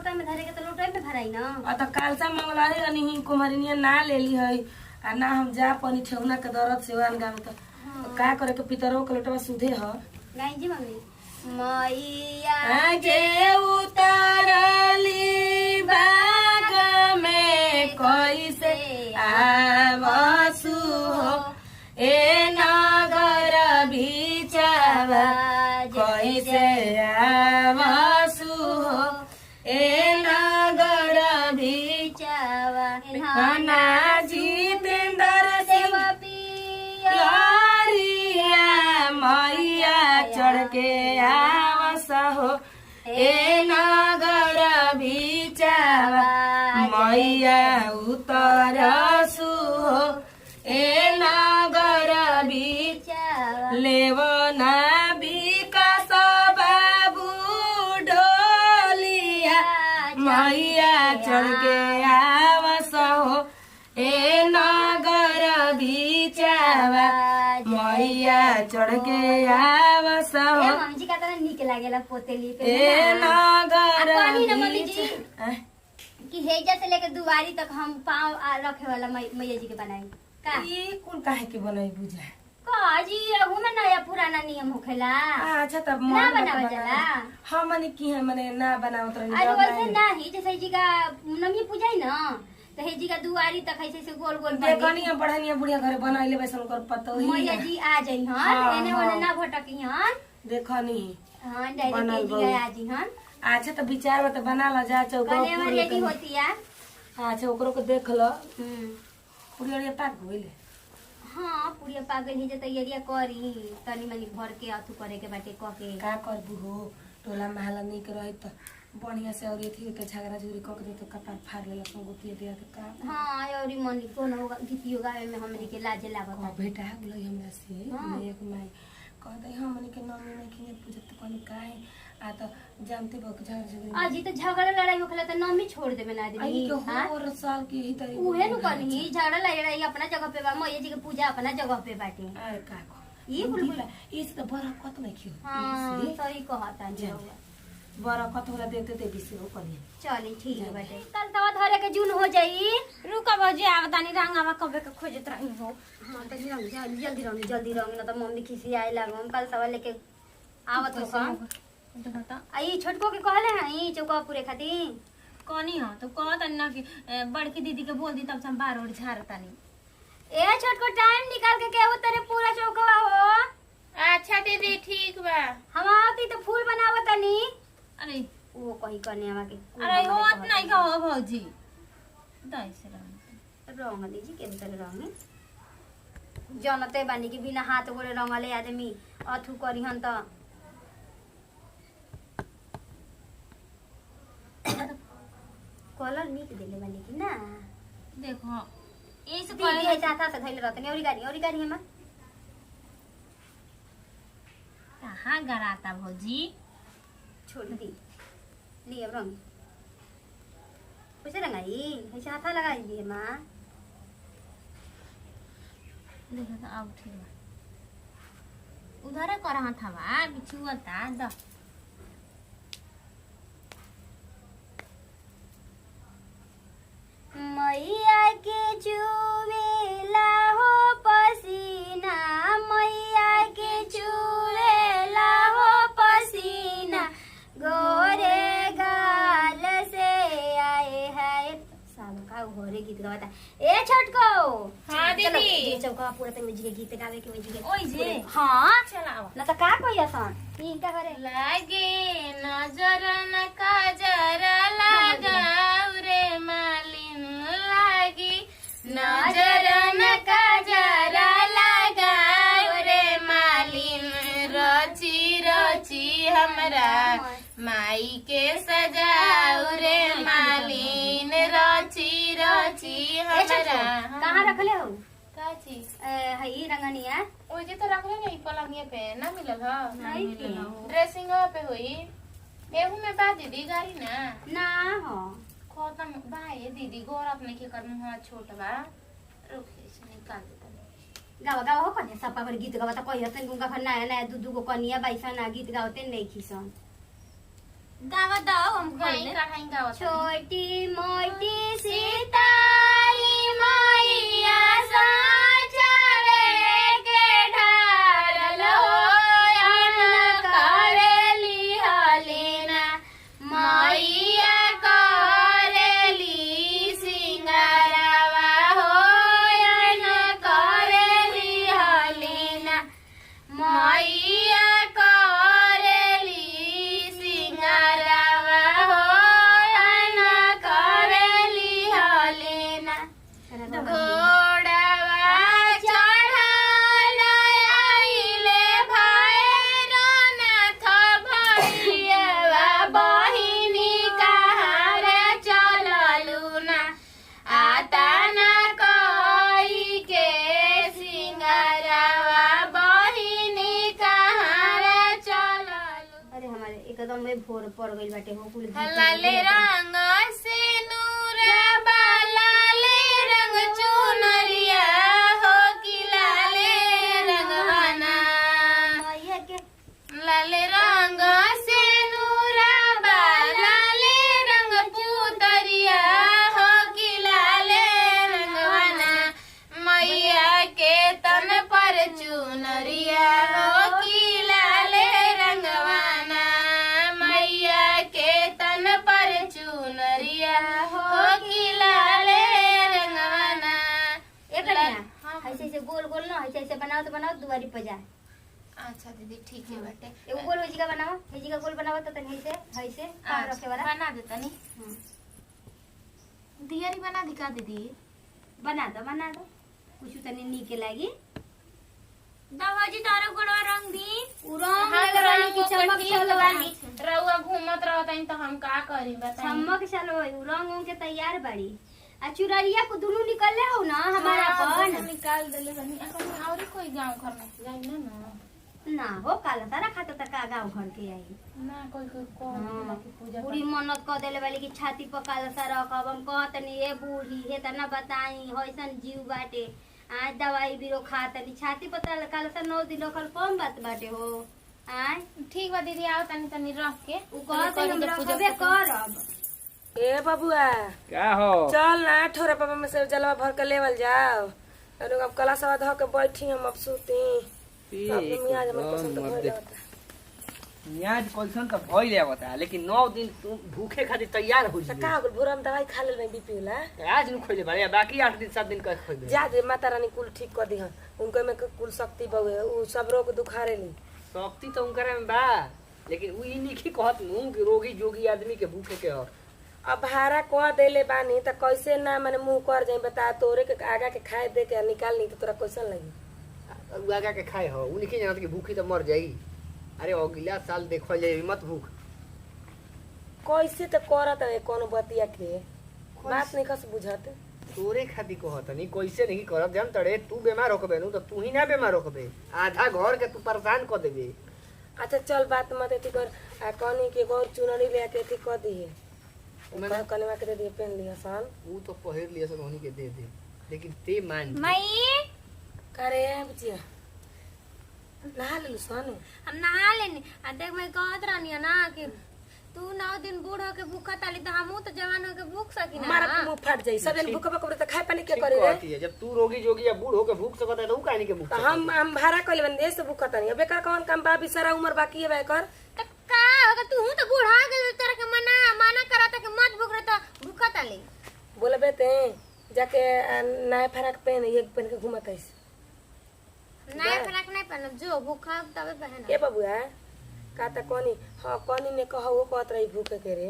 लोटा में धरे के तो लोटा में भराई ना। आ त कालसा मंगलवारी रनी कुमारिनिया ना लेली है आ ना हम जा पानी ठेवना के दरद सेवान गाँव त का करे के पितरो के लोटवा सुधे ह गाई जी मम्मी मैया जे उतारली बाग में कैसे आवसु हो ए नगर बिचावा कैसे आवसु हो ए नगर चावा बिचावा जितेंद्र सिंह पियरिया मैया चढ़ के आवस हो ए नगर बिचावा मैया उतरसु हो ए नगर बिचावा लेवना विकास बाबू डोलिया मैया चढ़ के आवस हो ए नगर बिचावा मैया चढ़ के आवस हो मम्मी जी का तो निक लागेला पोतेली पे ए नगर पानी ना मम्मी जी बिच- कि हेजा से लेके दुआरी तक हम पाँव रखे वाला मैया जी के बनाई का ई कुल काहे के बनाई बुझा काजी रहू में नया पुराना नियम होखेला। अच्छा तब ना बनावल जाला। हाँ मने की है मने ना बनावत रही अरे वैसे नहीं जैसे जी का नमी पूजाई ना तो हे जी का दुआरी तक ऐसे से गोल गोल बनी। देखनिया बढ़निया बुढ़िया घरे बनाइले वैसन कर पतो ही मैया जी आ जाई हन हाँ, एने हाँ। ओने ना भटकी हन देखनी हां डायरेक्ट बनल जी बहु। आ जी हन अच्छा तो विचार में तो बना ला जा चौका कने मैया जी होती है। अच्छा ओकरो के देख ल पूरी अड़िया पाक गइले हां पुड़िया पागल ही जे तैयारिया करी तनी मनी भर के अथु करे के बाटे क के का करबू हो टोला महला निक रही त बढ़िया से और एथी के झगड़ा झुगड़ी क के तो कपार फाड़ लेला अपन गोतिया दिया के का हां और मनी कोनो गीतियो गावे में हमनी के लाजे लागत का बेटा बोलै हमरा से हाँ। एक माई कहते हमनी के नमी में किने पूजत कोनी काहे आ तो जानते बक झगड़ा झुगड़ी अजी तो झगड़ा लड़ाई होखला त नमी छोड़ देबे ना आई आदमी के हाँ? हो साल के ही तरी उहे नु करही झगड़ा लड़ाई अपना जगह पे बा मैया जी के पूजा अपना जगह पे बाटे आए का को ये बुलबुल इस तो बरकत नहीं खियो हां सही कहता जी बरकत होला देते ते बिसे हो कनी चली ठीक है बाटे कल तवा धरे के जून हो जाई रुका भौजी आवतानी रंगावा कबे के खोजत रही हो हां तो जल्दी रंग ना तो मम्मी खिसी आए लागम कल तवा लेके आवत हो का देखो तो आई छोटको के कहले हैं ई चौका पूरे खातिर कौनी हो तो कहत ना कि बड़की दीदी के बोल दी तब से हम बाहर ओर झारतानी ए छोटको टाइम निकाल के केहू तेरे पूरा चौकवा हो अच्छा दीदी ठीक बा हम आती तो फूल बनावत तनी अरे वो कहीं करने आवा के अरे होत नहीं का हो भौजी दाई से रंग दीजिए के तरह रंग जनते बानी के बिना हाथ गोड़े रंगले आदमी अथु करिहन त कलर निक देले बानी कि ना देखो इस दीदी है चाथा से धइले रहतनी औरी गाड़ी हम कहाँ गराता भौजी छोड़ दी लिए रंग कैसे रंगाई ऐसे हाथा लगा दी मां देखो तो अब ठीक बा उधर कर हाथ बा बिछुआता द मैया के चुवेला हो पसीना मैया के चुवेला हो पसीना गोरे गाल से आए है सब का घोरे गीत गाता ए छोटको हाँ, चलो, दीदी। ये चौका पूरा तक जी के गीत गावे के जी के ओइ जे हां चलाओ ना तो का कहिया सन ई का करे लागे नजर न काजर लगाऊ रे मालिन लागी नजर न काजर लगाऊ रे मालिन रची रची हमरा माई के सजाऊ रे मालिन रची रची ए हमरा छोटको कहां रखले हो का चीज हई रंगनिया ओइ जे तो रखले नहीं पलंगिया पे ना मिलल ह नहीं मिलल ह। ड्रेसिंग पे होई एहू में बा दीदी गाड़ी ना ना हो खत्म भाई दीदी गोर अपने के कर मुंह छोट बा रुके से निकाल देता गावा गावा हो कने सपा पर गीत गावा त कहिया तन गुंगा खन नया नया दू दू गो कनिया बाइसा ना गीत गावते नहीं खिसन गावा दाओ हम गाई गावा छोटी मोटी सितारी मैया साचरे के ढारल होयन करेली हलीना मैया करेली सिंगारवा होयन करेली हलीना मैया करेली सिंगारवा होयन करेली हलीना घोड़वा चढ़ल आइले भैरनाथ भैया बहिनी कहार चललू ना आता ना कोई के सिंगारवा बहिनी कहार चललू। अरे हमारे एकदम में भोर पड़ गई बाटे हो कुल लाले रंग से नूरबा लाले रंग चुनरिया हो कि लाले रंग हना मैया के लाले रंग से नूरबा लाले रंग पुतरिया हो कि लाले रंग हना मैया के तन पर चुनरिया हो कि लाले रंगवाना मैया के तन पर चुनरिया हो कि लाले रंगवाना। एक ऐसे ऐसे गोल गोल ना ऐसे बनाओ तो बनाओ दुआरी पर जा। अच्छा दीदी ठीक है बेटे एगो गोल होजी का बनाओ हेजी का गोल बनाओ तो तनी ऐसे पार रखे वाला बना दे तनी दियारी बना दी का दीदी बना दो कुछ तनी नीके लागी दवाजी तारा गोड़वा रंग दी रंग वाली की चमक चलवानी रउआ घूमत रहतनी तो हम का करी बताई चमक चलवाई रंग के तैयार बाड़ी आ चुररिया को दुनु निकले हो ना हमारा अपन निकाल देले बनी और कोई गांव घर में जाई ना हो काला सारा खाता त का गांव घर के आई ना कोई पूजा पूरी मन्नत क देले वाली की छाती पर काला सारा कब हम कहतनी ए बूढ़ी हे त ना बताई होइसन जीव बाटे आज दवाई बीरो खातनी छाती पर काला सा 9 दिन रखल कम बात बाटे हो आय ठीक बा दीदी आओ तनी तनी रख के उ कहत हम रखबे करब ए बबुआ क्या हो चल ना ठोरा पापा में से जलवा भर के लेवल जाओ अरे अब कला सवा धो के बैठी हम अब सूती मियाज में पसंद हो जाता मियाज कैसन तो भइल आवता लेकिन 9 दिन तुम भूखे खातिर तैयार हो त जी का होल भोरा में दवाई खा ले बीपी वाला आज न खोले बारे बाकी 8 दिन 7 दिन का खोले जा दे माता रानी कुल ठीक कर दी उनको में कुल शक्ति बवे उ सब रोग दुखारे ली शक्ति तो उनकरे में बा लेकिन उ ई निखी कहत नु कि रोगी जोगी आदमी के भूखे के और अब भाड़ा कह देले बानी त कैसे ना माने मुंह कर जाई बता तोरे के आगा के खाए दे के निकाल नी तो तोरा कैसन लगी उ आगा के खाए हो उ निखी जानत कि भूखी तो मर जाई अरे अगला साल देखो जाई मत भूख कैसे तो करत है कोनो बतिया के बात नहीं कस बुझत तोरे खातिर कहत नहीं कैसे नहीं करब जान तड़े तू बीमार होकबे नु तो तू ही ना बीमार होकबे आधा घर के तू परेशान कर देबे अच्छा चल बात मत एथी कर आ कनी के गौर चुनरी ले के एथी कर दी है मैंने कनवा के दे दिए पहन लिया सन उ तो पहिर लिया से कहनी के दे दे लेकिन ते मान मई करे बुचिया नहा ले सन हम नहा लेनी आ देख मैं कहत रहनी ना कि तू 9 दिन बूढ़ हो के भूखा ताली तो हमहू तो जवान हो के भूख सकी ना मारा मुंह फट जाई सब दिन भूख बकरे त खाए पानी के करे रे कहती है जब तू रोगी जोगी या बूढ़ हो के भूख सकता है तो उ काहे के भूख तो हम भाड़ा कइले बन देश से भूख तनी अब एकर कौन काम बा बिसरा उम्र बाकी है एकर त का होगा तू तो बूढ़ा गेल तोरा के मना करत के मत भूख रहे तो भूखा ताली बोलबे ते जाके नया फराक पहन एक पहन के घुमत है नया फराक नहीं पहन जो भूखा तबे पहन ए बबुआ का त कोनी हां कोनी ने कहओ कहत रही भूखे के रे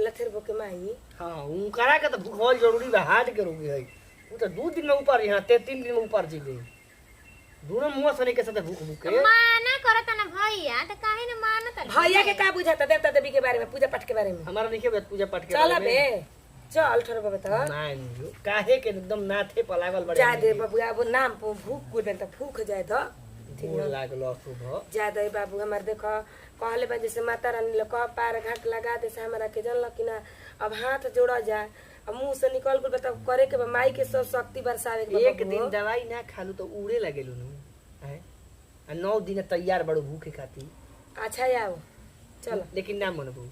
लथेर बोके माई हां उनकरा के तो भूखल जरूरी बा हार्ट के रोगी है उ तो 2 दिन में ऊपर यहां 3 दिन में ऊपर जीबे दोनों मुंह सने के साथ भूख भूखे माना करत ना भैया त काहे न मानत भैया के का बुझाता देवता देवी के बारे में पूजा पाठ के बारे में हमारा नहीं के पूजा पाठ के चल बे चल ठोर बाबा त नहीं काहे के एकदम नाथे पर लागल बड़े जा दे बबुआ अब नाम भूख गुदन त भूख जाए तो गोड़ लागल शुभ जा दे बाबू हमार देखो कहले बा जैसे माता रानी लोग पार घाट लगा दे से हमरा के जनल कि ना अब हाथ जोड़ा जा अब मुंह से निकल गल बता करे के माई के सब शक्ति बरसावे के एक दिन दवाई ना खालू तो उड़े लगेलू नु हैं आ 9 दिन तैयार बड़ो भूखे खाती अच्छा आओ चल लेकिन ना मनबू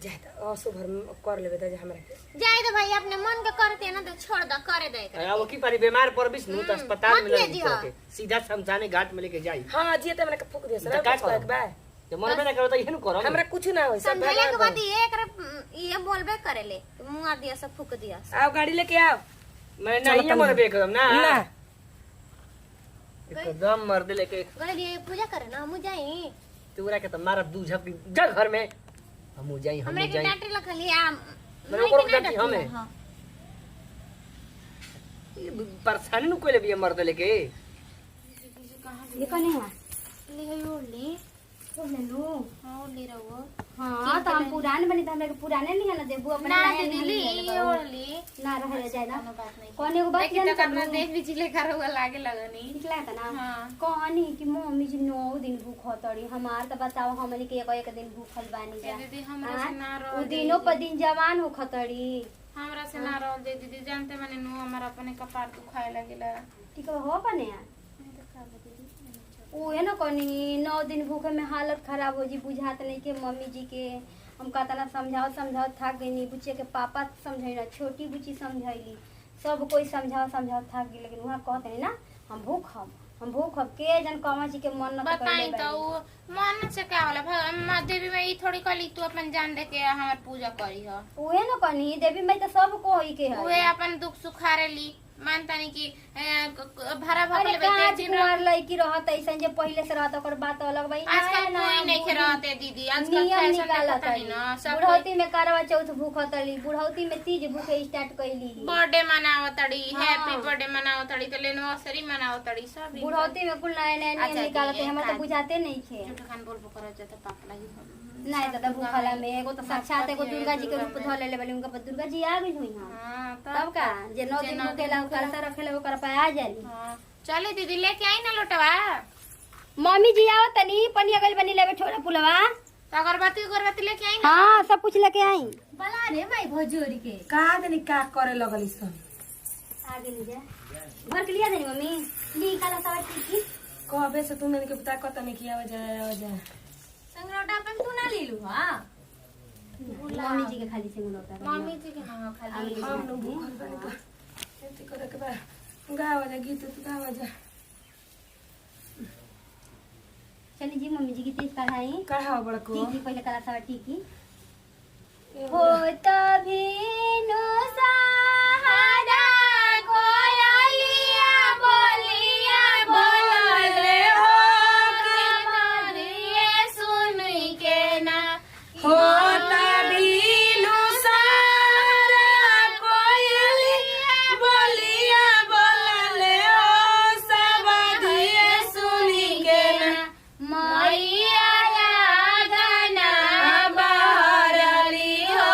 जाए तो असो भर में कर लेबे त हमरा के जाए दे भाई अपने मन के करते ना तो छोड़ दो करे दे अब की पारी बीमार पर बिस नु तो अस्पताल में मत ले ले जाके सीधा शमशानी घाट में लेके जाई हां जी त हमरा के फूक दे तो का सर करब? जब मन में ना करो तो इहनु करो हमरा कुछ ना होई सब समझले के भगवान बाद ये बोलबे करेले मुंह दिया सब फूक दिया आओ गाड़ी लेके आओ मैं नहीं मनबे एकदम ना ना एकदम मर्द लेके गले ये पूजा करे ना हम जाई तोरा के त मारा दू झपकी जा घर में हमू जाई हमू हमरे के जाई डांटे लखली आ मैंने ओकरो के डांटी हमें ये परेशानी नु कोले भी मर्द लेके ये कने है ले ओली ले लो हां ले रहो हां तो हम पुराने बनी तो हमरे के पुराने नहीं है ना देबू अपने ना नया दीदी नहीं ली है ओढ़ली ना रह जाए ना कोनो बात नहीं कौन एगो बात देखी जान तो करना देख भी चिले कर हुआ लागे लगनी निकला था ना हाँ। कहानी कि मम्मी जी 9 दिन भूख होतड़ी हमार तो बताओ हमनी के एक दिन भूखल बानी जा दीदी हमरा से ना उ रहो दिनों पर दिन जवान हो खतड़ी हमरा से ना रहो दे दीदी जानते माने नु हमारा अपने कपार दुखाए लगेला ठीक हो बने ओ है ना कनी 9 दिन भूखे में हालत खराब हो जी बुझात नहीं के मम्मी जी के हम कहता समझाओ थक गई बुचिया के पापा समझाई ना छोटी बुची समझाइली सब कोई समझाओ थक गई लेकिन वहाँ कहते नहीं ना हम भूखब के जन कमा जी के मन न बताई तो उ मन से का होला मां देवी में ई थोड़ी कली तू अपन जान दे के हमर पूजा करी ह उहे न कनी देवी मैं तो सब को होई के है उहे अपन दुख सुखारे ली मानता नहीं कि भरा अरे भकले काज बेटे दिन कुमार लड़की रहत ऐसन जे पहले से रहत ओकर बात अलग भाई आजकल कोई नहीं के रहते दीदी आजकल नियम फैशन निकालत देखता नहीं ना सब कोई बुढ़ौती में करवा चौथ भूखतली बुढ़ौती में तीज भूखे स्टार्ट कैली बर्थडे मनावतड़ी हाँ। हैप्पी बर्थडे मनावतड़ी तो एनिवर्सरी मनावतड़ी सब दिन बुढ़ौती में कुल नया नया अच्छा, नियम निकालते ये हमरा तो काज- बुझाते नहीं थे झूठ खान बोल कर जाता पाप लगी नहीं दादा भूखला में एगो तो साक्षात एगो दुर्गा जी के रूप धर लेले बली उनका पर दुर्गा जी आ गई हुई हां हां तब का जे 9 दिन भूखेला करता रखेला ओकर पे आ जाली हां चले दीदी लेके आई ना लोटवा मम्मी जी आओ तनी पनिया गल बनी लेबे छोरा पुलवा तो अगरबत्ती लेके आई ना हां सब कुछ लेके आई बला रे भाई भोजोरी के का देनी का करे लगली सन आगे ले जा भर के लिया देनी मम्मी ली काला सवा की कहबे से तू नहीं के पता कत नहीं किया जा संगरोटा अपन तू ना ले लू हां मम्मी जी के खाली संगरोटा मम्मी जी के नाम खाली हम लोग भूखल बने का ऐसे करे के बा गावा जा गीत तू गावा जा चली जी मम्मी जी की तीज कढ़ाई कहा बड़ा को ठीक पहले काला सवा की हो तभी नो सहारा कोयलिया बोलिया बोलले हो कमरिए सुन के ना हो तबीनु सारा कोयली बोलिया बोलले हो सब दिए सुनी के ना मैया गाना बहरली हो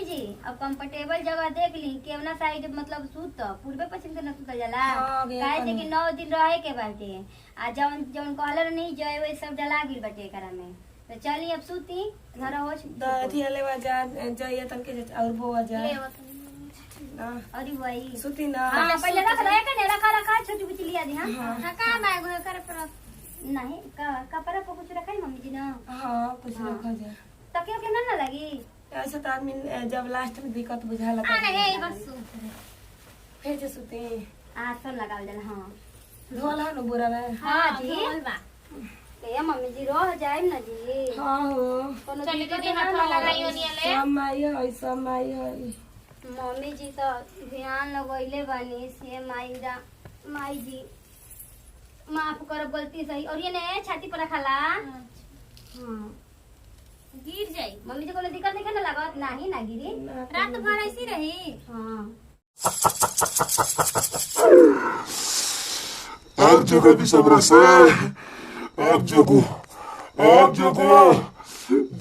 जी अब कंफर्टेबल जगह देख ली केवना साइड मतलब सूत पूर्वे पश्चिम से न सूतल जाला हाँ, गे काहे से कनी। कि 9 दिन रहे के बाटे आ जवन जवन कहलर नहीं जय वे सब डला गेल बाटे एकरा में तो चली अब सूती घर हो अथी लेवा जा जाइए तन के और बोआ जा ना अरे भाई सुती ना हां पहले रख ले कने रखा छोटी कुछ लिया दी हां हाँ का बैग है करे पर नहीं कपड़ा पर कुछ रखा है मम्मी जी ना हाँ कुछ रखा जा तकियो के ना लगी ऐसा तो आदमी जब लास्ट में दिक्कत बुझाला आ नहीं बस फिर जे सुती आसन लगावल जाला हां धोला न बोरा में हां जी बोल बा ए मम्मी जी रह जाए ना जी हाँ हो कोनो चली दिक्कत दीदी ना हाथ ना लगाई ओनिया ले समय है मम्मी जी तो ध्यान लगैले बानी से माई जी माफ कर गलती सही और ये ने छाती पर रखला हां गिर जाई मम्मी जी कोनो दिक्कत नहीं ना लागत नहीं ना गिरी रात भर ऐसी रही हां आग जगह भी समरा से आग जगो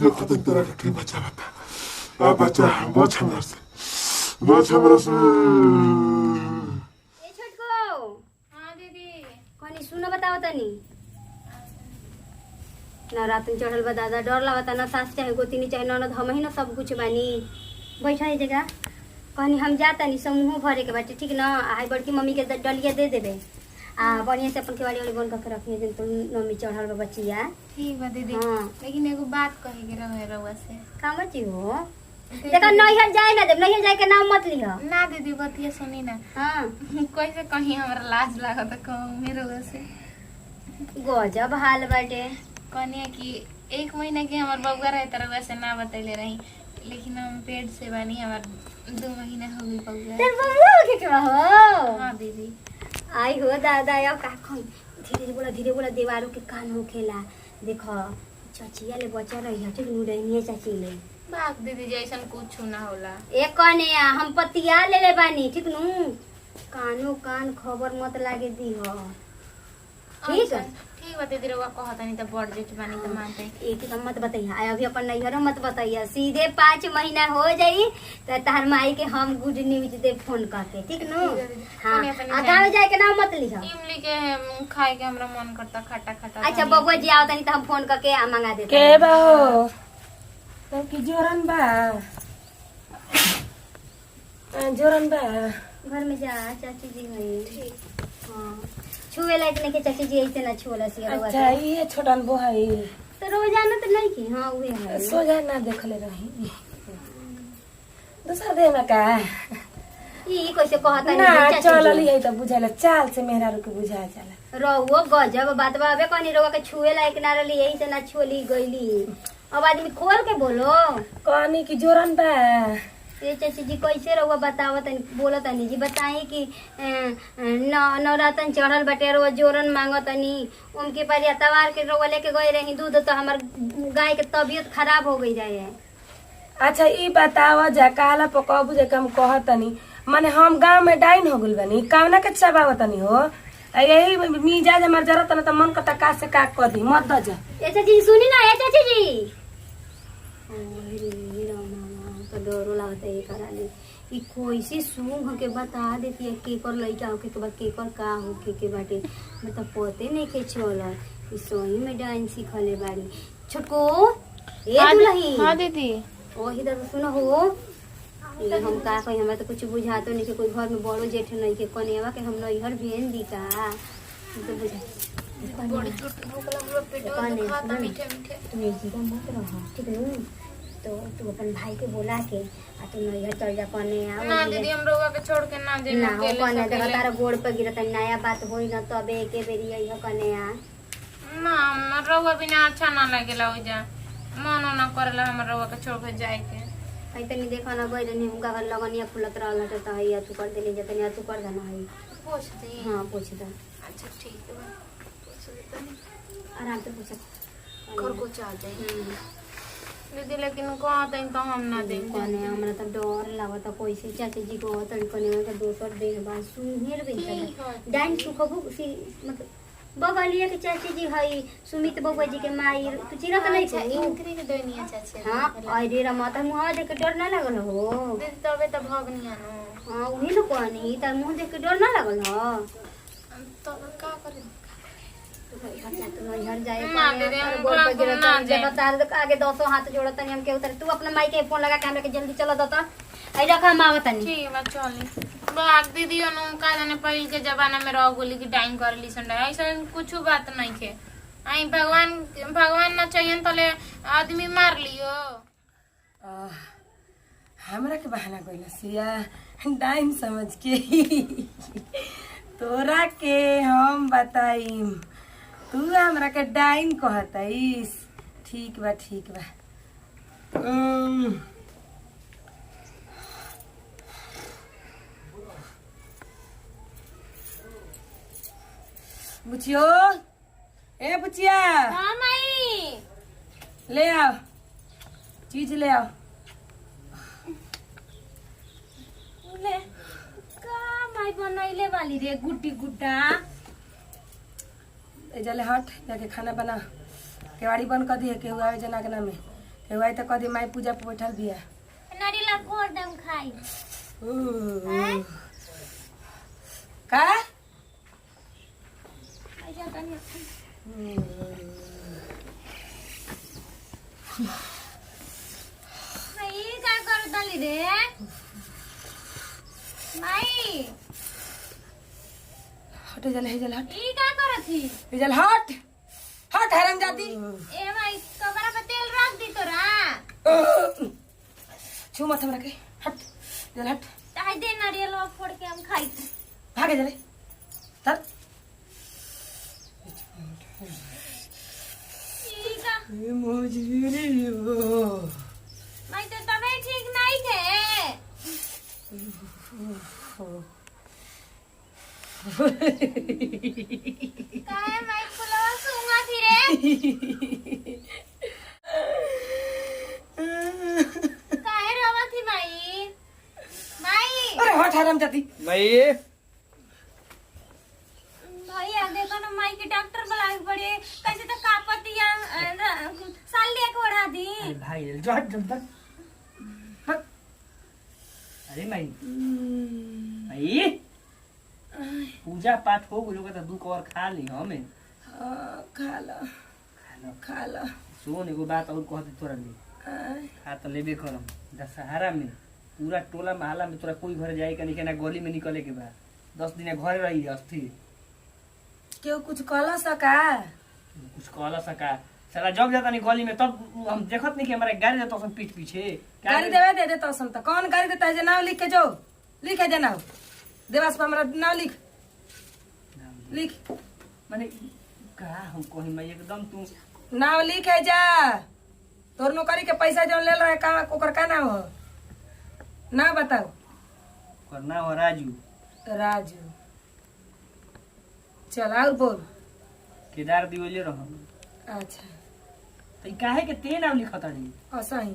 देखो तो तेरा की बच्चा बता बच्चा बहुत हमरा से ए छोटको हां दीदी कनी सुनो बताओ तनी ना रात में चढ़ल बा दादा डर लगता ना सास चाहे गोतिनी चाहे ननद हम ही ना सब कुछ बानी बैठा है जगह कहनी हम जाता नहीं समूह भरे के बाटे ठीक ना आई बड़की मम्मी के डलिया दे देबे आ बढ़िया से अपन केवाड़ी वाली बन के रखनी दिन तो मम्मी चढ़ल बा बचिया ठीक बा दीदी हाँ। लेकिन एगो बात कहे के रहे रउआ से का बची हो देखा नैहर जाए ना देब नैहर जाए के नाम मत लिह ना दीदी बतिया सुनी ना हाँ कैसे कहीं हमरा लाज लागत कहूँ मेरे रउआ से गजब हाल बाटे कहनी कि 1 महीना के हमार बउआ रहे तरह वैसे ना बतैले रही लेकिन हम पेट से बानी हमार 2 महीना हो गई बउआ तेरे बबुआ के क्या हो हाँ दीदी आई हो दादा या का खन धीरे बोला देवारों के कान हो खेला देखो चचिया ले बच्चा रही है ठीक नुडैनिए चाची ले बाप दीदी जैसन कुछ ना होला एक कने हम पतिया ले बानी ठीक नु कानो कान खबर मत लागे दी हो ठीक है ठीक बा दीदी रउआ कहता नहीं तो बढ़ जेठ बानी तो मानते एक तो मत बताइया आय अभी अपन नैहर मत बताइया सीधे 5 महीना हो जाई तो तार माई के हम गुड न्यूज दे फोन करके ठीक नु हाँ आ गाँव जाए के नाम मत लिह इमली के खाए के हमरा मन करता खट्टा खट्टा अच्छा बबुआ जी आओ तनी तो हम फोन करके मंगा देते के बा हो तो की जोरन बा घर में जा चाची जी भाई हाँ छुए लायक नहीं के चाची जी ऐसे ना छुअला सी रउआ अच्छा ये छोटन बो है तो रोजाना तो नहीं की हाँ उहे है सोजा ना देखले रही दूसरा दे में का ई कैसे कहता ना नहीं चलली है तो बुझाला चाल से मेहरा के बुझा जाला रहुओ गजब बात बा अबे कहनी रउआ के छुए लायक ना रहली यही से ना छुअली गईली अब आदमी खोल के बोलो कहनी की जोरन बा ये चाची जी कैसे रहुआ बतावत बोलत तनी जी बताई कि नवरातन चढ़ल बटे रउआ जोरन मांगत तनी उनके पर एतवार के रउआ लेके गए रही दूध तो हमार गाय के तबीयत खराब हो गई रहे अच्छा ई बतावा जा काला पकबू जे हम कहतनी माने हम गांव में डाइन हो गइल बानी कावना के चबावतनी हो यही मिजाज हमर जरूरत न त मन कता का से का कर दी मत द जा ए चाची सुनी ना ए चाची जी अरे रामा तो डरो लागत है कराले ई कैसे सूंघ के बता देती है केकर लइका होके के बाद केकर का होके के बाटे मतलब पते नहीं के चला ई सही में डांस सिखले बाड़ी छोटको ए दुलही हाँ दीदी ओही दर सुनो हो ये हम का कही हमरा तो कुछ बुझातो नहीं कि कोई घर में बड़ो जेठ नहीं के कनेवा के हम नैहर भेन दी का तो बुझा बड़ी भूख लगल पेट दुखाता मीठे मीठे तुम एक जगह मत रहो ठीक है तो तू अपन भाई के बोला के आ तू नैहर चल जा कने ना दीदी हम रउआ के छोड़ के ना जे ना हो अकेले कने सकेले। देखा तारा गोड़ पे गिरत नया बात होई ना तबे एके बेरी आई हो कने ना रउआ बिना अच्छा ना लगेला ओइजा मन ना करेला हम रउआ के छोड़ के जाए के आई तनी देखा ना गइल नहीं हुनका घर लगनिया फुलत रहल हटे त हई तू कर देली जतनी तू कर देना हई पूछ दी हां पूछ दा अच्छा ठीक है पूछ देतनी आराम से पूछ घर को चल जाए दीदी लेकिन कहते तो हम ना दे कने हमरा त डर लागत कैसे चाची जी को तन कने का दोसर दिन बाद सुनेर भी ठीक है। डाइन सुखबु सी मतलब बगलिया के चाची जी हई सुमित बबुआ जी के माई तू चिन्हत नहीं अच्छा छू? इनकरे के दोनिया चाची हाँ अरे रा माता मुँह देख के डर ना लगल हो। दीदी तबे तो भगनिया नो हाँ उन्हीं लोग कहनी तार मुँह देख के डर ना लगल हो। तो का करे घर जाए ना दीदी, हम बोल ना पे गिरत ना तानी, जब तार आगे 200 हाथ जोड़त नहीं हम के उतर तू अपना माई के फोन लगा के हमरा के जल्दी चला दता आई रखा हम आवत नहीं। ठीक बा चली बाग दीदी नु का जाने पहले के जमाना में रह गोली की टाइम कर ली संडा ऐसा कुछ बात नहीं के आई भगवान ना चाहिए तले आदमी मार लियो हमरा के बहाना कइला सिया डाइन समझ के तोरा के हम बताइम तू हमरा के डाइन कहताइस। ठीक बा बुचियो ए बुचिया हां माई ले आओ चीज ले आओ। ले का माई बनैले वाली रे गुड्डी गुड्डा ए जले हट जाके खाना बना केवाड़ी बंद कर दिए केहू आवे जना के नामे केहू आई तो कह दी माई पूजा पे बैठल बिया नारियल को दम खाई का ऐसा तनी माई का कर दली रे माई हट जले हे जले हट ई का करथी हे जले हट हट हराम जाती ए माई कपड़ा पे तेल रख दी तोरा छू मत हमरा के हट जले हट ताई दे नारियल फोड़ के हम खाई भागे जले तर ई का ए मजबूरी हो माई तो तबे ठीक नहीं थे काहे माई फुलवा सूंगा थी रे काहे रोवा थी माई माई अरे हट हराम जाती भाई भाई आ देखो ना माई के डॉक्टर बुलाए पड़े कैसे तो कापती या साल ले के बढ़ा दी भाई जो हट जब तक हट। अरे भाई भाई पूजा पाठ हो गयो तो दुख और खा ली हमें खा लो सुन एगो बात और कहते तोरा ले खा तो लेबे करम दशहरा में पूरा टोला महला में तोरा कोई घर जाए के ना गली में निकले के बाद 10 दिन घर रही अस्थिर केहू कुछ कहला सका कुछ कहला सका साला जब जाता नहीं गली में तब हम देखत नहीं कि हमारे गाड़ी देता सब पीठ पीछे गाड़ी देवे दे देता सुन तो कौन गाड़ी देता है जे नाम लिख के जो लिख है जे नाम देवास पर हमारा नाम लिख माने का हम कहीं मैं एकदम तू नाम लिख है जा तोर नौकरी के पैसा जो ले रहा है का ओकर का नाम हो ना बताओ करना हो राजू राजू चल और बोल केदार दिवले रह अच्छा तो काहे के ते नाम लिखत रही असही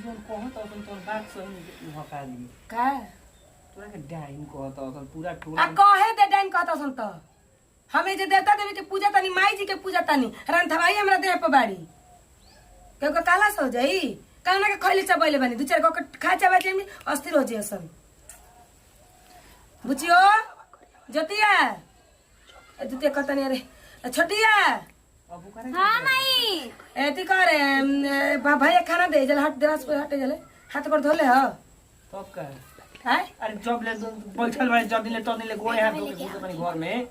जोन कहत अपन तोर बात सही हका दी का तोरा के डाइन कहत अपन पूरा आ टोला कहे दे डाइन कहता सुन तो हमें जे देवता देवी के पूजा तनी माई जी के पूजा तनी रंथवाई हमरा देह पे बाड़ी क्योंकि काला सो जाई काना के खइले चबैले बनी दू चार गो खा चबा के में अस्थिर हो जाई सब बुचियो जतिया जतिया कहतनी अरे छोटिया अब करे हां माई एती करे भैया खाना दे जल हट देवास पे हटे जले हाथ पर धोले हो तब का हैं अरे जब ले बैठल बारे जब दिन ले तो दिन ले गोड़े हाथ धो के घुस तनी घर में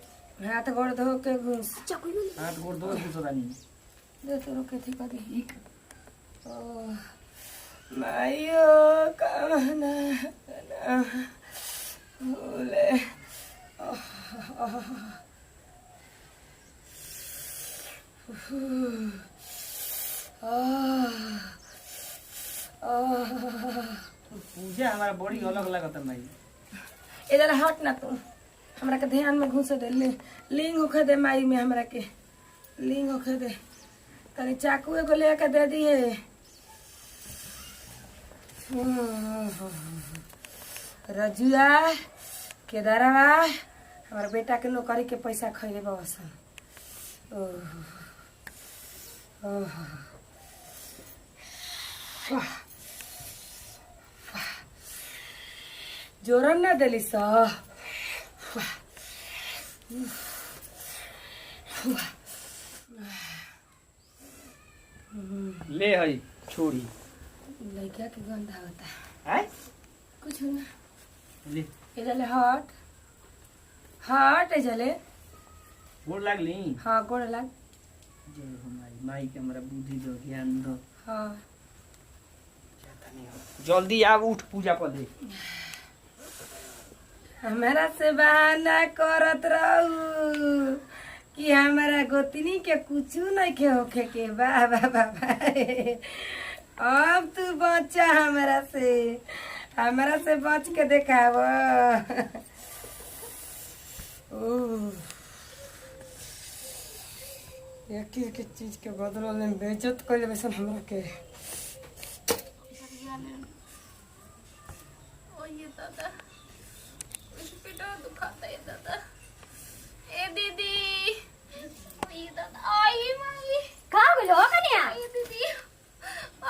हाथ गोड़ धो के घुस हाथ गोड़ धो के घुस तनी दे तो रोके थी कदी ओ मायो कहना बोले पूजा हमारा बड़ी अलग लगता भाई इधर हट ना तू हमरा के ध्यान में घुस दे लिंग होखे दे माई में हमरा के लिंग होखे दे तनी चाकू एगो लेके दे दिए रजुआ केदारवा हमारे बेटा के नौकरी के पैसा खैले बसन। जोरन ना दिली स ले हई छोड़ी लड़का के गंदा होता आय कुछ ना ले ए जले हट हट ए जले गोड़ लागली। हाँ गोड़ लाग। जय हो माई, माई के हमरा बुद्धि दो, ज्ञान दो। हाँ जल्दी आ, उठ पूजा कर दे। हमारा से बहाना करत रहू कि हमारा गोतनी के कुछ नहीं के होखे के। वाह वाह वाह अब तू बच्चा हमारा से बच के देखाव। एक एक चीज के बदले में बेइज्जत कर वैसन हमरा के। ओए दादा पेटा दुखाता है दादा। ए दीदी ओए दादा आई माई का बोलो कन्या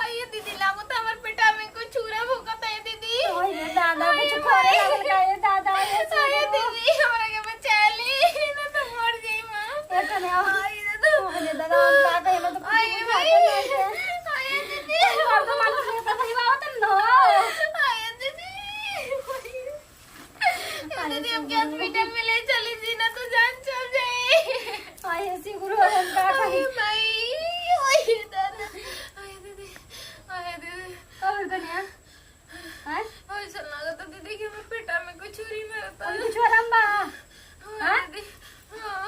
आई दीदी लागो तो हमर पेटा में कुछ छुरा भोकता है दीदी। ओए दादा कुछ करे लगल का ये दादा ये अरे दीदी हमरा के बचा ली ना तो मर जाई मां। ए कन्या आई दादा ओए दादा हम का कहे मैं तो आई भाई आई दीदी और तो मालूम नहीं पता ही बात न आई दीदी दीदी अब क्या हॉस्पिटल में ले चली थी ना तो जान चल जाए। आई ऐसी गुरु हम का आई कहे भाई ओए दादा आई दीदी और कन्या हां ओए चल लगा तो दीदी के मैं पेटा में कुछ छुरी मारता और कुछ रंबा हां दीदी हां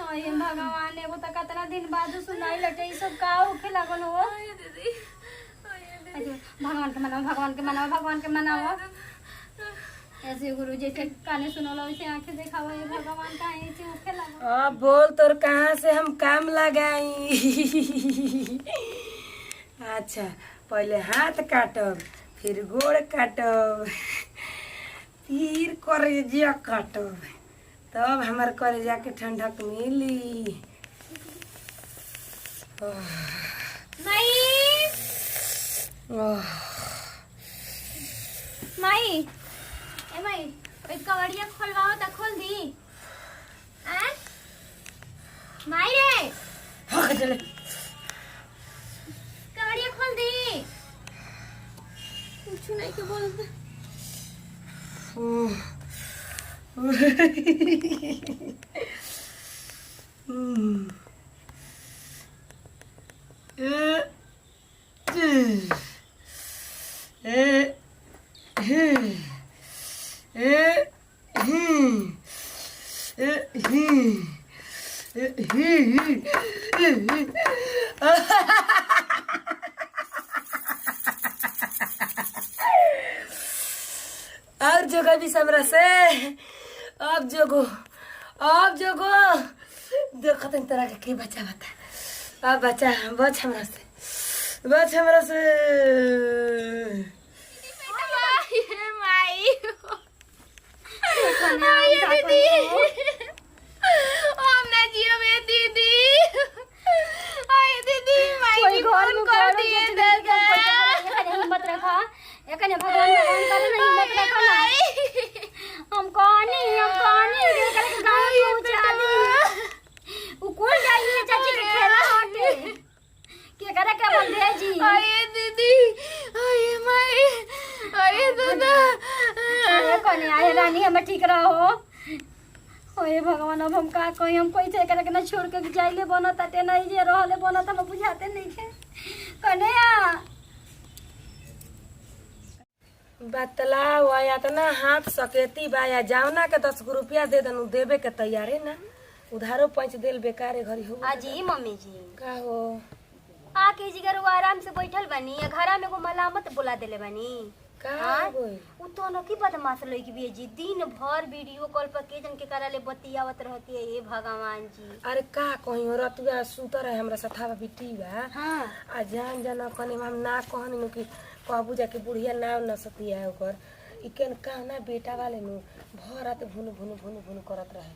ओए भगवान ने वो तो कितना दिन बाद सुनाई लटे ई सब का होखे लागल हो। आई दीदी भगवान के मनाओ ऐसे गुरु जैसे काने सुनोला वैसे आंखें देखाओ। ये भगवान का ऐसे होखे लागल। अब बोल तोर कहाँ से हम काम लगाई। अच्छा पहले हाथ काटब, फिर गोड़ काटब, फिर करेजा काटब, तब हमार करेजा के ठंडक मिली। माई माई ए माई ओए कवड़िया खोलवाओ त खोल दी। हैं माई रे हाँ, चले। कवड़िया खोल दी। कुछ नहीं के बोलते और जोगा भी समरा से अब जोगो देखो तुम तरह के बचा बता। अब बचा बच हमरा से माई दीदी हम ना जियो बे दीदी। आई दीदी माई कोई की घर फोन में कर कोई दिए नहीं दादा। हिम्मत रखा एकने भगवान करे ना हिम्मत रखा ना। हम कहानी रे करे गांव पहुंचा दी। उ कौन जाइए चाची के खेला हटे के करे के बंदे जी। आई दीदी आई माई आई दादा। अरे कने आए रानी हम ठीक रहो। ओए भगवान अब हम का कही हम कोई से करे के ना छोड़ के जाइले बनत टे नहीं जे रहले बनत हम बुझाते नहीं के कने आ बतलाओ या तो ना हाथ सकेती बा या जावना के 10 रुपया दे दनु देवे के तैयारे ना उधारो 5 देल बेकारे घरी हो। आजी मम्मी जी का हो आके जी घर आराम से बैठल बनी या घरा में को मलामत बोला देले बनी का हाँ? होई उ तो न की बदमाश लइक भी जी दिन भर वीडियो कॉल पर के जन के कराले बतियावत रहती है। ये भगवान जी अरे का कहीं हो रतुआ सुतर है हमरा सथावा बिटी बा। हाँ आ जान जाना कने हम ना कहनी नु कि कहबू जाके बुढ़िया नाव न सती है ओकर इकेन कहना बेटा वाले नु भरत भुन भुन भुन भुन करत रहे।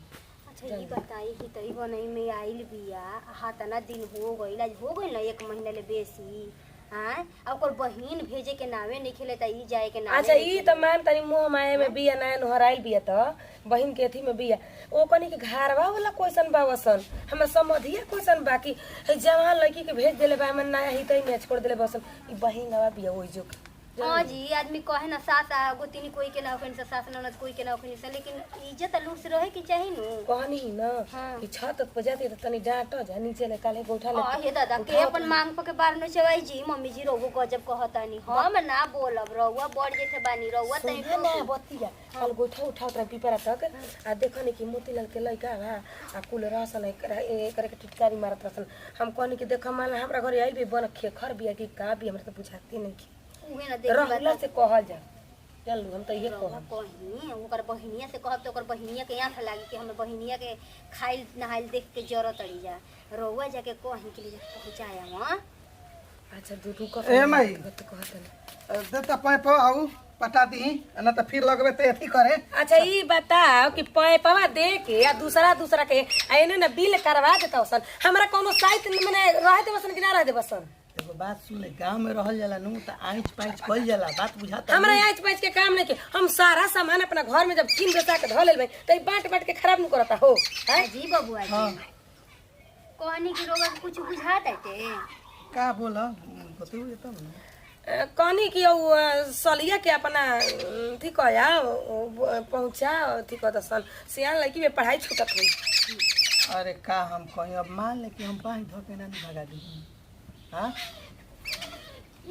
अच्छा ये बताई कि तई बनई में आइल बिया हाथना दिन हो गइल आज हो गइल ना 1 महीना ले बेसी। हां अब ओकर बहिन भेजे के नावे नहीं खेले त ई जाए के नावे। अच्छा ई त मान तनी मुंह माए में बिया नयन हराइल बिया त बहिन के अथी में बिया ओ कनी के घरवा वाला क्वेश्चन बावसन हमर समधिया क्वेश्चन बाकी है जवान लड़की के भेज देले बा मन नया ही तई में छोड़ देले बसन ई बहिन हवा बिया ओइ जो। हां जी आदमी कहे ना सास गोतिनी कोई के ना होखन से सास ननद कोई के ना होखन से लेकिन इज्जत लूट से रहे के चाही नु कहनी ही ना हाँ। कि छत पर जाती त तनी डांट जा नीचे ले काले को उठा ले। हे दादा के अपन मांग प के बार न चवाई जी मम्मी जी रोगो गजब कहतानी हम ना बोलब रहुआ बढ़ जेथे बानी रहुआ तई सुन ना बतिया कल गोठा उठा उतरा पिपरा तक आ देखनी कि मोतीलाल के लइका बा आ कुल रसन करे के टिटकारी मारत रसन हम कहनी कि देख मान हमरा घरे आई बे बन खेखर बिया कि का भी हमरा त बुझाती नहीं कि उहे ना देख रहला से कहल जा चल हम त इहे कहब कहीं ओकर बहिनिया से कहब तो ओकर बहिनिया के आंख लागी कि हमर बहिनिया के खाइल नहाइल देख के जरत अड़ी जा रहुआ जाके कहीं के लिए पहुंचाया हां। अच्छा दूधू का ए माई बात कहत देता पैप आऊ पटा दी ना तो फिर लगबे ते अथी करे। अच्छा ई बताओ कि पैपवा दे के या दूसरा के एने ना बिल करवा देता सन हमरा कोनो साइट माने रहे दे बसन कि ना रहे दे बसन। एगो बात सुन ले गांव में रहल जाला नु त आइच पाइच कइल जाला बात बुझाता हमरा आइच पाइच के काम नहीं के हम सारा सामान अपना घर में जब किन बेचा के धो लेबै त बांट बांट के खराब न करता हो हैं जी बबुआ जी कहनी कि रोगा कुछ बुझात है का बोला बतू ये तब ना कहनी कि सलिया के अपना ठीक है पहुंचा ठीक है सन सियान लड़की में पढ़ाई छूटत हुई। अरे का हम कहीं अब मान ले कि हम पानी धो के ना भगा दी हां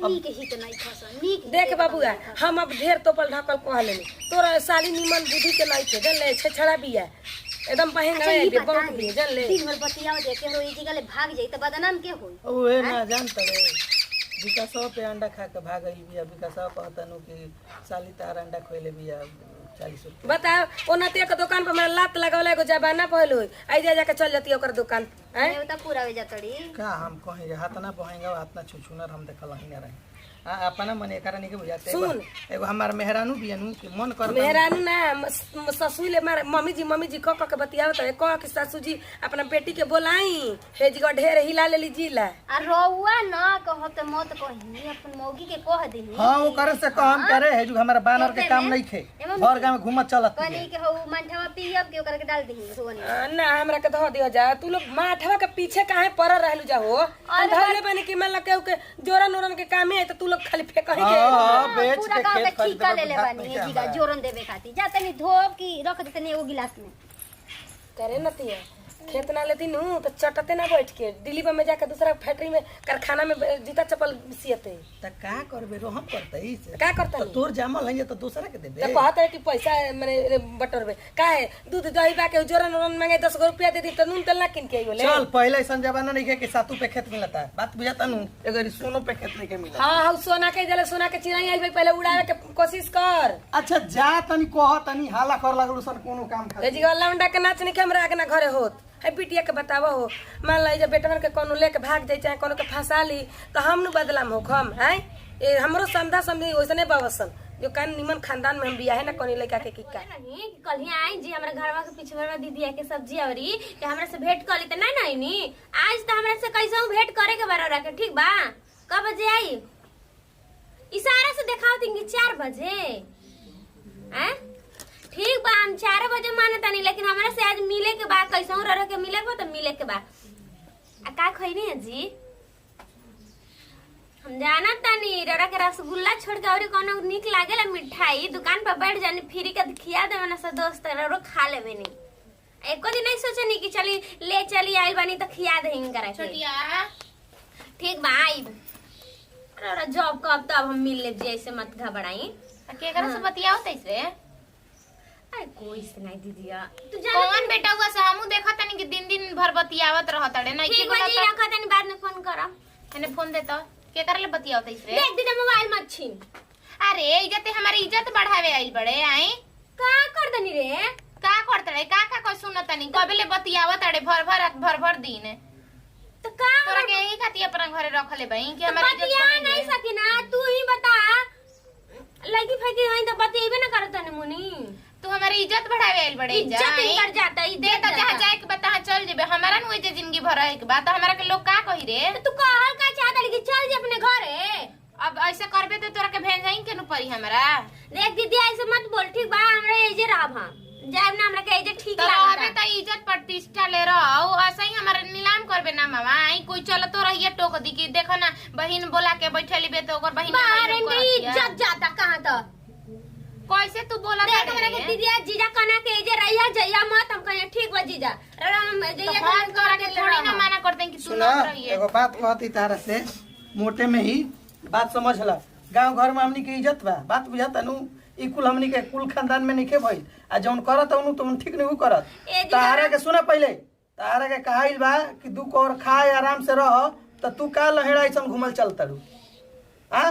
नीक ही तो नहीं खसन नीक देख बाबूआ हम अब ढेर तोपल ढकल कह लेनी तोरा साली निमन बुद्धि के नहीं थे जन ले छछड़ा बिया एकदम पहन गए बहुत भी जन ले दिन भर बतियाओ देखे हो ई जगह भाग जाई त बदनाम के होई ओए ना जानत रे विकासवा पे अंडा खा के भाग गई बिया विकासवा कहतनु कि साली तार अंडा खोइले बिया 40 रुपया। बताओ ओना ते के दुकान पर हमरा लात लगावला एगो जबाना पहल होई आई जा जाके चल जती ओकर दुकान हैं देवता पूरा हो जातड़ी का हम कहीं हाथ ना बहेंगा हाथ ना छुछुनर हम देखल ही ना रहे अपना मन एकरा नहीं के बुझाते सुन। एगो हमार मेहरानू बियानू कि मन कर मेहरानू ना ससुई ले मार मम्मी जी कह के बतियावत है कह कि सासू जी अपना बेटी के बोलाई हे जी ढेर हिला लेली जिला आ रहुआ ना कहत मत कही अपन मौगी के कह देही हां वो करे से कहम करे है जो हमारा बानर के काम नहीं खे घर गांव में घूमत चलत कहनी के हो मंठवा पियब के ओकर के डाल देही सोनी ना हमरा के धो दियो जा तू लोग माठवा के पीछे काहे पड़ रहलू जा हो धइले बने कि मन लगे के जोरा नोरन के काम है त तू लोग खाली फेकही के हां बेच पूरा के गांव खेत के खरीद ठीका ले ले बानी ए जीगा जोरन देवे खाती जा तनी धोब की रख दे तनी एगो गिलास में करे नती खेत ना लेती नु तो चटते ना बैठ के दिल्ली में जाके दूसरा फैक्ट्री में कारखाना में जूता चप्पल सियते त का करबे रो हम करतई से का करता तो तोर जामल है तो दूसरा के देबे तो कहत है कि पैसा माने बटरबे काहे दूध दही बा के जोरन ओरन मांगे 10 रुपया दे दी तो नून तेल ना किन के आइले चल पहले ऐसा जमाना नहीं के कि सातू पे खेत मिलता है बात बुझाता नु अगर सोनो पे खेत नहीं के मिला हां हां सोना के जले सोना के चिड़ै आइल भाई पहले उड़ावे के कोशिश कर अच्छा जा तनी कह तनी हाला कर लागलू सन कोनो काम खा ए जी लौंडा के नाच नहीं हमरा के ना घरे होत है बिटिया के बतावा हो मान ली जब बेटवन के कोनो लेके भाग जाए चाहे कोनो के फंसा ली तो हम नु बदलाम हो हम हैं ए हमरो समधा समझी ओइसने बावसन जो कान निमन खानदान में हम बिया है ना कोनी लड़का के किक्का नहीं कल ही आई जी हमारे घरवा के पीछे में दीदी के सब्जी आवरी कि हमरा से भेंट कर ली त नहीं नहीं नी आज तो हमरा से कैसे भेंट करे के बारे रखे ठीक बा कब बजे आई इशारा से दिखाओ तीन 4 बजे हैं ठीक बा हम 4 बजे माने तनी लेकिन हमरा से आज मिले के बाद कैसे रह के मिले को तो मिले के बाद आ का खइनी है जी हम जाना तनी रड़ा के रसगुल्ला छोड़ के और कोनो निक लागेला मिठाई दुकान पर बैठ जानी फ्री के खिया देवे ना सब दोस्त रो खा लेवे नी एको दिन नहीं सोचनी कि चली ले चली आई बानी तो खिया देहिं करा के छोटिया ठीक बा आई अरे जॉब कब तब हम मिल ले जैसे मत घबराई के करे से बतियाओ तैसे अरे कोई से नहीं दीदिया तू कौन बेटा हुआ से हमू देखा तनी कि दिन भर बतियावत रहत अड़े नहीं ठीक बा जी रखा तनी बाद में फोन करम मैंने फोन देता के करे ले बतियाओ तैसे देख दीदी मोबाइल मत छीन अरे इज्जत हमारी इज्जत बढ़ावे आइल बड़े आई का कर दनी रे का करतड़े का सुनत तनी कबे ले बतियावत अड़े भर दिन तो का तोरा के यही खाती अपना घरे रख ले बई कि तो हमारी बतिया नहीं सकी ना तू ही बता लड़की फैकी हई तो बतेबे ना करत तने मुनी। तू हमारी इज्जत बढ़ावे आइल बड़े इज्जत कर जाता दे तो जहाँ जाए के बता चल जेबे हमारा नु जे जिंदगी भर है के बात हमारा के लोग का कही रे। तू कहल का चाहता कि चल जे अपने घरे। अब ऐसे करबे तो तोरा के भेज जाई के नु परी हमरा। देख दीदी ऐसे मत बोल ठीक बा हमरा एजे रहब हम जाब ना हमरा के एजे ठीक तो लागता। अबे त इज्जत प्रतिष्ठा ले रहो ऐसे ही हमारा नीलाम करबे ना मामा आई कोई चल तो रहिए टोक दी कि देखो ना बहिन बोला के बैठली बे तो ओकर बहिन बाहर इनके इज्जत जाता कहां तो कैसे तू बोला देख हमरा के दीदी जीजा कना के एजे रहिया जइया मत हम कहे ठीक बा जीजा राम जइया हम तोरा के थोड़ी ना मना करते कि तू सुना ना रहिए। एगो बात कहती तारा से मोटे में ही बात समझला। गांव घर में हमनी के इज्जत बा बात बुझाता नु ई कुल हमनी के कुल खानदान में निके भइल आ जौन करत उनु तुम ठीक नहीं करत। तारा के सुना पहले तारा के कहाइल बा कि दू कोर खाए आराम से रह त तू का लहेड़ा ऐसन घुमल चलतड़ू। हां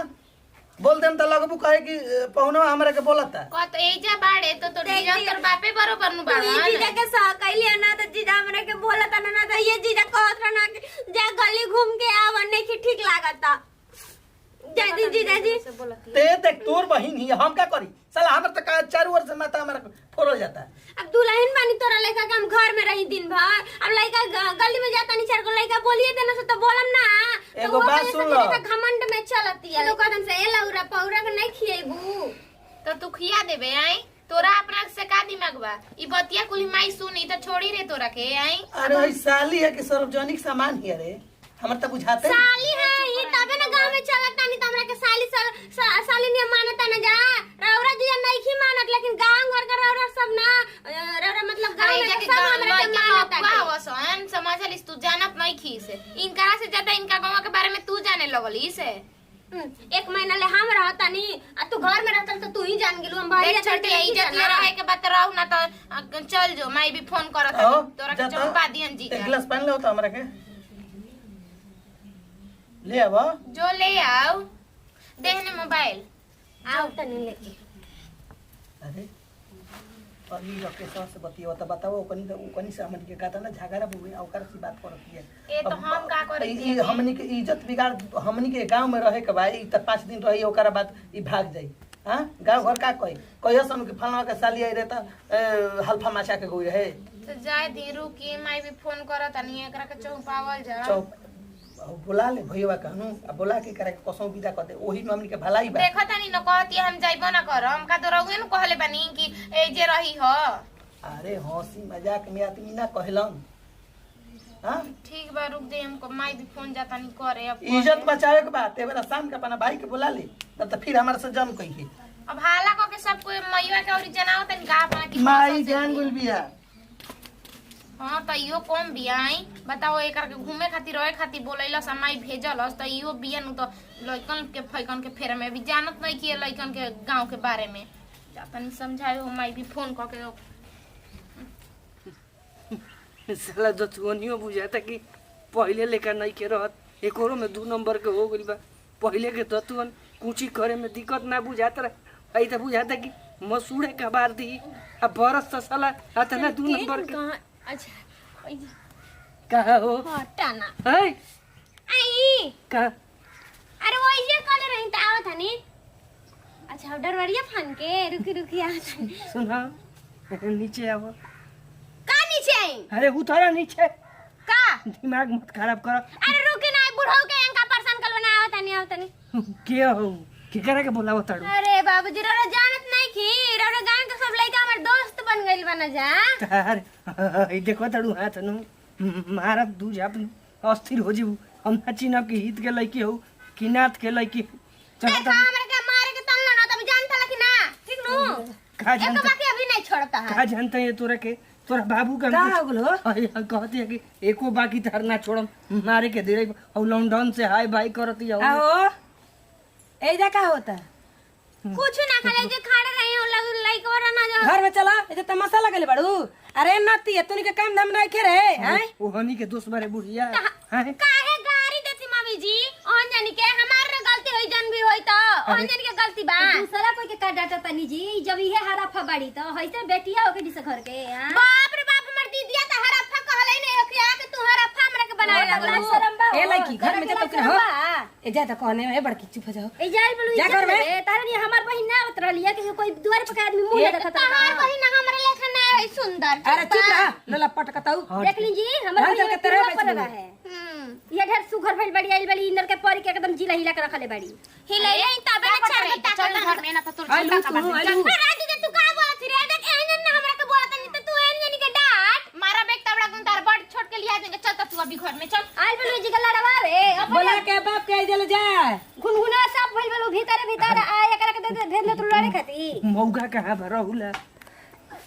बोल देम त लगबू कहे कि पहुनो हमरा के बोलता कत एजा बाड़े तो जीजा तोर बापे बरोबर नु बाड़ा जीजा के सह कइले ना तो जीजा हमरा के बोलता ना तो ये जीजा कहत रहना कि जा गली घूम के आव नहीं कि ठीक लागता। दादी जीजा जी ते देख तोर बहिन ही हम का करी साला हमर त चारों ओर से माथा हमरा फोड़ल जाता। अब दुल्हन बानी तोरा लड़का के हम घर में रही दिन भर अब लड़का गली में जाता नहीं चार को लड़का बोलिए देना से तो बोलम ना एगो बात सुन लो घमंड में चलती है लोग कदम से ए लौरा पौरा के नहीं खिएबू तो तू खिया देबे आई तोरा अपना से का दिमाग बा ई बतिया कुल माई सुनी तो छोड़ी रे तोरा के आई। अरे ई साली है कि सार्वजनिक सामान ही रे हमर त बुझाते साली है ये तबे ना गांव में चलता नहीं हमरा के साली ने मानता ना जा रौरा जी नहीं की मानत लेकिन गांव घर का रौरा सब ना रौरा मतलब गांव में सब हमरा के मानता वाह वसन समझलिस तू जानत नहीं खी से इनका से ज्यादा इनका गांव के बारे में तू जाने लगली से। एक महीना ले हम रहता नहीं आ तू घर में रहता तो तू ही जान गेलू हम भाई छोटे इज्जत ले रहे के बात रहू ना तो चल जो मैं भी फोन करत तोरा के चंपा दियन जी एक गिलास पानी ले तो हमरा के ले आवा जो ले आओ देहने मोबाइल आओ तनी लेके। अरे अभी लोकेशन से बतियो त बताओ ओकनी से हमनी के गाता ना झगड़ा बुए ओकर से बात करती है। ए तो हम का करी ई हमनी के इज्जत बिगाड़ हमनी के गांव में रहे के भाई त 5 दिन रही ओकर बाद ई भाग जाई। हां गांव घर का कहियो सन के फलवा के साली आई रे त हल्फा माचा के गोई रहे तो जाय धीरू की मैं भी फोन करत नहीं एकरा के चौपावल जा चौप बोला ले भैया कहनु अब बोला के करे कसौ विदा कर दे ओही में हमनी के भलाई बा। देखत नहीं न कहती हम जाइबो ना करम का तो रहुए न कहले बानी कि ए जे रही हो। अरे हंसी मजाक में आदमी ना कहलन। हां ठीक बा रुक दे हमको माई भी फोन जाता नहीं करे अब इज्जत बचावे के बात है शाम के अपना भाई के बुला ले तब तो फिर हमारे से जम कहिए अब हाला को के सब कोई मैया के और जनाओ तन का अपना की माई जान गुल बिया। हां त इहो कम बियाई बताओ एकर के घूमे खातिर रहे खातिर बोलैला समाई भेजलस त इहो बिया नु तो लइकन के फैकन के फेर में भी जानत नहीं कि लइकन के गांव के बारे में जातन समझायो माई भी फोन क के साला दचगनियो बुझाता कि पहले लेकर नहीं के रहत एकोरो में 2 नंबर के हो गइल बा। पहले के दतवन कुची करे में दिक्कत ना बुझाता रहे त बुझाता कि मसूड़े का बार दी अब बरस से साला अतना 2 नंबर के अच्छा कहा हो हटाना है आई का अरे वो ये कल रही त आवत हनी। अच्छा डरवरिया फान के रुकी आवत हनी। सुना नीचे आओ का नीचे आई अरे उतारा नीचे का दिमाग मत खराब कर। अरे रुकी ना बुढ़ऊ के अंका परसन कल बना आवत हनी के हो के करे के बोलावो ताड़ू। अरे बाबूजी रो जानत नहीं की रो गांव के सब लइका हमर दोस्त बन गइल बना जा तार ई देखो ताड़ू हाथ नु मारा दू जाप अस्थिर हो जीव हम ना चिन्ह के हित के लइकी हो कि नाथ के लइकी चल देखा हमरा के मारे के तन ना तब जानता लकी ना ठीक नु का एक जानता बाकी अभी नहीं छोड़ता है का जानता है तोरा के तोरा बाबू का का हो गेलो कहती है कि एको बाकी तार ना छोड़म मारे के दे और लंदन से हाय बाय करती जाओ आओ एजा का होता कुछ ना खाले जे खाड़े रही हो लइका वर ना जो घर में चला एजे तमाशा लगले बाड़ू। अरे नती तोनी के काम धाम नहीं खे रे हैं ओ हनी के दोस्त बारे बुढ़िया हैं काहे गाड़ी देती मम्मी जी ओन जानी के हमार गलती होई जन भी होई तो ओन जानी के गलती बा दूसरा कोई के का डाटा तनी जी जब इहे हराफा बाड़ी तो हइसे बेटिया होके दिस घर के हां बाप रे बाप हमर दीदिया त हरफा कहले नहीं ओकरा के तू हरफा हमरा के बनाए लगल ए लड़की घर में जब तक हो ए जा त कहने ए बड़की चुप हो जाओ ए जाई बोलू जा घर में। तारे नहीं हमार बहिन ना उतर लिया कि कोई द्वार पे आदमी मुंह ये देखत तोहार बहिन हमरे लेखा ना है सुंदर अरे चुप रह लला पटकताऊ देख ली जी हमर हम चल के तेरे बहिन बेच पर है ये ढेर सुघर भइल बड़ी आइल बड़ी इंदर के परी के एकदम जिला हिला के रखले बड़ी हिलैले तबे ना चार गो चल ताकत घर में ना तो तोर आलू झंडा का तू बात आलू राजू दे तू का बोलत रे देख एहन ना हमरा के बोलत नहीं तो तू एहन जानी के डांट मारा बेग तबड़ा गुन तार बड़ छोड़ के लिया देंगे चल तू अभी घर में चल आइल बोलू जी के लड़वा रे बोला के बाप के जल जा गुनगुना सब भइल बोलू भीतर आ एकरा के दे भेज तू लड़े खाती मौका कहाँ भरहुला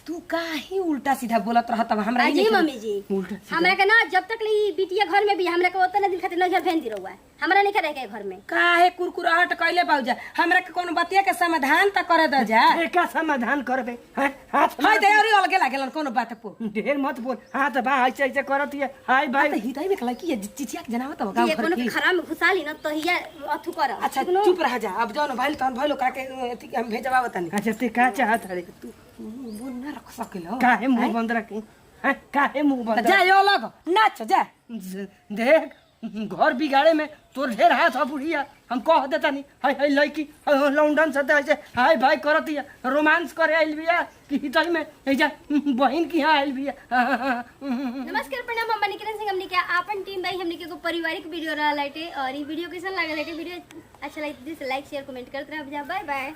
तू काहे उल्टा सीधा बोलत रहत हमरा जी मम्मी जी उल्टा हमरा के ना जब तक ली बिटिया घर में भी हमरा के ओतने दिन खातिर नजर भेज दी रहुआ हमरा नहीं रह के घर में काहे कुरकुराहट कइले बाऊजा हमरा के कोनो बतिया के समाधान त करे द जा एका समाधान करबे हैं? हाथ हाय मार दे और अलगे लागेलन कोनो बात पो ढेर मत बोल हाथ बा ऐसे ऐसे करत है हाय भाई त हितै में कला की चिचिया के जनावत हो गांव ये घर कोनो की के खराब में घुसाली ना तो हिया अथु कर अच्छा चुप रह जा अब जौन भइल तौन भइल ओकरा के अथी के हम भेजवा बतानी अच्छा ते का चाहत रे तू बोल ना रख सकेलो काहे मुंह बंद रखी हैं? काहे मुंह त बंद जा यो लग नाच जा देख घर बिगाड़े में तोर ढेर हाथ है बुढ़िया हम कह देता नहीं हाय हाय लड़की लौंडन से तो ऐसे हाय भाई करत है रोमांस करे आइल बिया कि हितई में ऐजा बहन की यहाँ आइल बिया नमस्कार प्रणाम हम निकिरण सिंह हमने क्या आपन टीम भाई हमने के को पारिवारिक वीडियो रहा लाइटे और ये वीडियो कैसा लगा लाइटे वीडियो अच्छा लगे तो लाइक शेयर कमेंट करते रहे बाय बाय